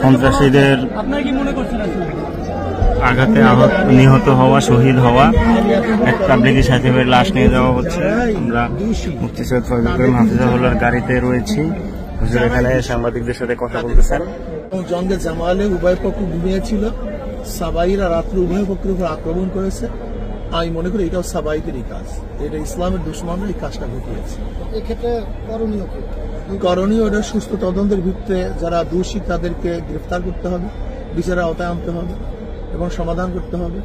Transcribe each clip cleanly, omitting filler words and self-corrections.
সন্ত্রাসীদের আঘাতে নিহত হওয়া, শহীদ হওয়া এক তাবলিগী সাহেবের লাশ নিয়ে যাওয়া হচ্ছে। আমরা মুফতি সৈয়দ ফয়জুল করিম হাফিজাহুল্লাহর গাড়িতে রয়েছি। হুজুর এখানে সাংবাদিকদের সাথে কথা বলতেছেন। জঙ্গে জামালে উভয় পক্ষ ঘুমিয়েছিল, সাবাইরা রাত্রে উভয় পক্ষের উপর আক্রমণ করেছে। আমি মনে করি এটাও সাবাইদেরই কাজ, এটা ইসলামের দুশমনরা এই কাজটা ঘটিয়েছে। এক্ষেত্রে করণীয় এটা সুস্থ তদন্তের ভিত্তিতে যারা দোষী তাদেরকে গ্রেফতার করতে হবে, বিচারের আওতায় আনতে হবে এবং সমাধান করতে হবে।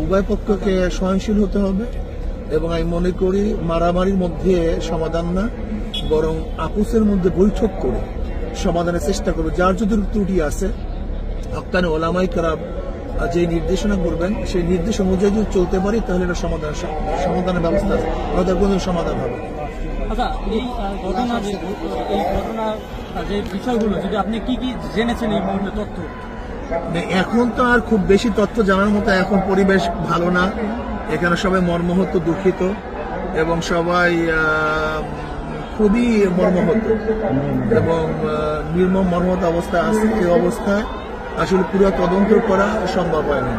উভয় পক্ষকে সহনশীল হতে হবে এবং আমি মনে করি মারামারির মধ্যে সমাধান না, বরং আপুসের মধ্যে বৈঠক করে সমাধানের চেষ্টা করবে। যার যদি ত্রুটি আছে হক্কানি ওলামায়ে কেরাম যে নির্দেশনা করবেন সেই নির্দেশ অনুযায়ী যদি চলতে পারি তাহলে এটা সমাধানের ব্যবস্থা আছে, আমাদের কোনো সমাধান হবে। আচ্ছা, এই ঘটনা যে বিষয়গুলো যদি আপনি কি কি জেনেছেন এই মুহূর্তে তথ্য? এখন তো আর খুব বেশি তথ্য জানার মতো এখন পরিবেশ ভালো না, এখানে সবাই মর্মাহত, দুঃখিত এবং সবাই খুবই মর্মাহত এবং নির্মম মর্মাহত অবস্থা আছে। এই অবস্থায় আসলে পুরো তদন্ত করা সম্ভব হয় না।